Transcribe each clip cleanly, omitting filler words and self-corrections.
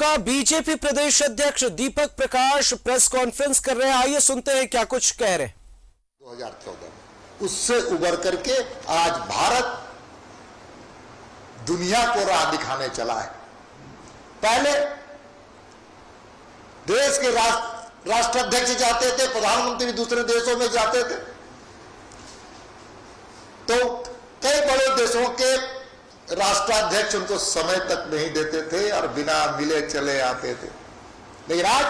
का बीजेपी प्रदेश अध्यक्ष Deepak Prakash press conference कर रहे हैं। आइए सुनते हैं क्या कुछ कह रहे हैं। 2014 उससे उबर करके आज भारत दुनिया को राह दिखाने चला है। पहले देश के राष्ट्राध्यक्ष जाते थे, प्रधानमंत्री दूसरे देशों में जाते थे, तो कई बड़े देशों के राष्ट्राध्यक्ष उनको समय तक नहीं देते थे और बिना मिले चले आते थे। लेकिन आज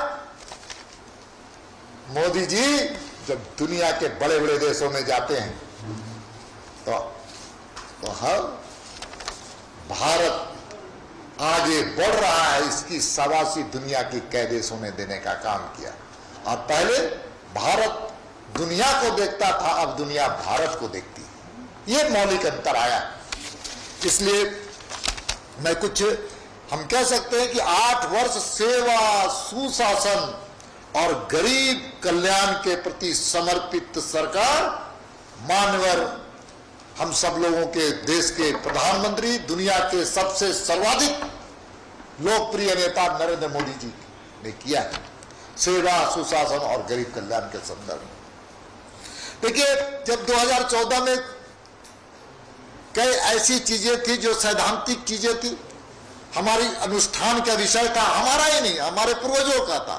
मोदी जी जब दुनिया के बड़े बड़े देशों में जाते हैं तो हम भारत आगे बढ़ रहा है। इसकी शाबाशी दुनिया की कई देशों ने देने का काम किया। और पहले भारत दुनिया को देखता था, अब दुनिया भारत को देखती है। ये मौलिक अंतर आया। इसलिए मैं कुछ हम कह सकते हैं कि 8 वर्ष सेवा, सुशासन और गरीब कल्याण के प्रति समर्पित सरकार, मानवर हम सब लोगों के देश के प्रधानमंत्री, दुनिया के सबसे सर्वाधिक लोकप्रिय नेता नरेंद्र मोदी जी ने किया है सेवा, सुशासन और गरीब कल्याण के संदर्भ में। देखिए, जब 2014 में कई ऐसी चीजें थी जो सैद्धांतिक चीजें थी, हमारी अनुष्ठान का विषय था, हमारा ही नहीं हमारे पूर्वजों का था।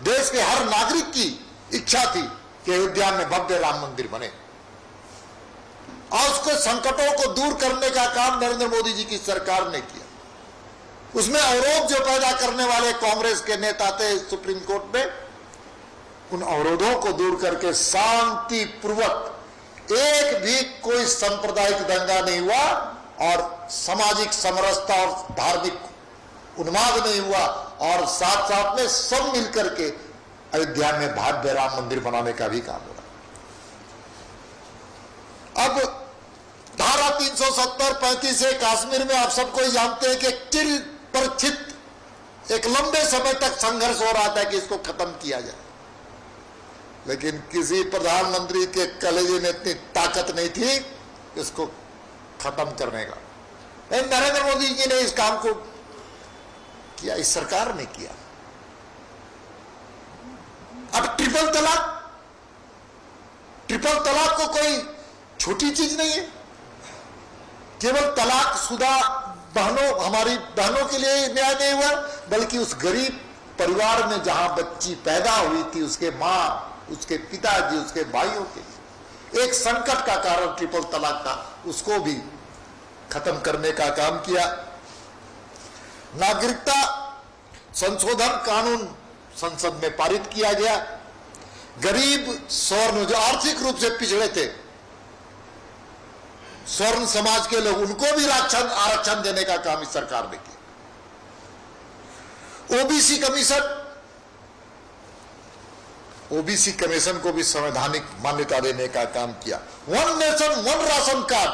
देश के हर नागरिक की इच्छा थी कि अयोध्या में भव्य राम मंदिर बने और उसके संकटों को दूर करने का काम नरेंद्र मोदी जी की सरकार ने किया। उसमें अवरोध जो पैदा करने वाले कांग्रेस के नेता थे सुप्रीम कोर्ट में, उन अवरोधों को दूर करके शांतिपूर्वक एक भी कोई सांप्रदायिक दंगा नहीं हुआ और सामाजिक समरसता और धार्मिक उन्माद नहीं हुआ, और साथ साथ में सब मिलकर के अयोध्या में भव्य राम मंदिर बनाने का भी काम हुआ। अब धारा 370-35 से कश्मीर में आप सबको जानते हैं कि चिर परिचित एक लंबे समय तक संघर्ष हो रहा था कि इसको खत्म किया जाए, लेकिन किसी प्रधानमंत्री के कलेजे में इतनी ताकत नहीं थी इसको खत्म करने का। नरेंद्र मोदी जी ने इस काम को किया, इस सरकार ने किया। अब ट्रिपल तलाक को कोई छोटी चीज नहीं है। केवल तलाक शुदा बहनों, हमारी बहनों के लिए न्याय नहीं हुआ, बल्कि उस गरीब परिवार में जहां बच्ची पैदा हुई थी, उसके मां, उसके पिताजी, उसके भाइयों के लिए एक संकट का कारण ट्रिपल तलाक था, उसको भी खत्म करने का काम किया। नागरिकता संशोधन कानून संसद में पारित किया गया। गरीब स्वर्ण, जो आर्थिक रूप से पिछड़े थे, स्वर्ण समाज के लोग, उनको भी आरक्षण देने का काम इस सरकार ने किया। ओबीसी कमीशन को भी संवैधानिक मान्यता देने का काम किया। 1 नेशन 1 राशन कार्ड,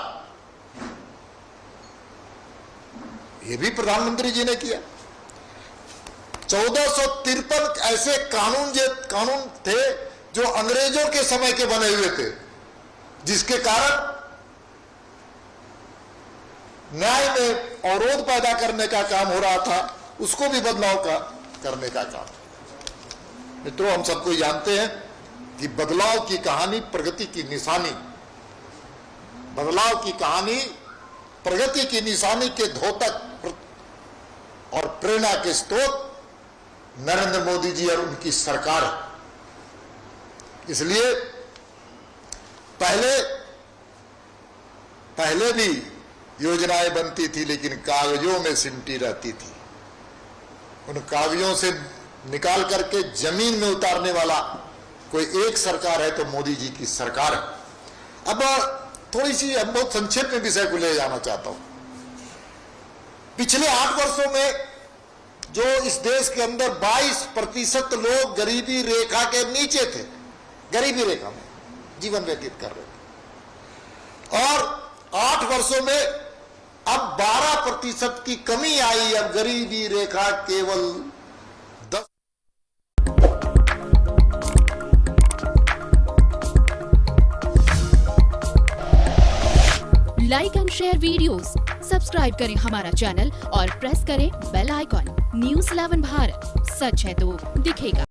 ये भी प्रधानमंत्री जी ने किया। 1453 ऐसे कानून थे जो अंग्रेजों के समय के बने हुए थे, जिसके कारण न्याय में अवरोध पैदा करने का काम हो रहा था, उसको भी बदलाव करने का काम। मित्रों, हम सबको जानते हैं कि बदलाव की कहानी प्रगति की निशानी, बदलाव की कहानी प्रगति की निशानी के द्योतक और प्रेरणा के स्रोत नरेंद्र मोदी जी और उनकी सरकार है। इसलिए पहले भी योजनाएं बनती थी, लेकिन कागजों में सिमटी रहती थी। उन कागजों से निकाल करके जमीन में उतारने वाला कोई एक सरकार है तो मोदी जी की सरकार है। अब थोड़ी सी हम बहुत संक्षेप में विषय को ले जाना चाहता हूं। पिछले 8 वर्षों में जो इस देश के अंदर 22% लोग गरीबी रेखा के नीचे थे, गरीबी रेखा में जीवन व्यतीत कर रहे थे, और 8 वर्षों में अब 12% की कमी आई। अब गरीबी रेखा केवल 10। Like and share videos, subscribe करें हमारा चैनल और प्रेस करें बेल आइकॉन। न्यूज़ 11 भारत, सच है तो दिखेगा।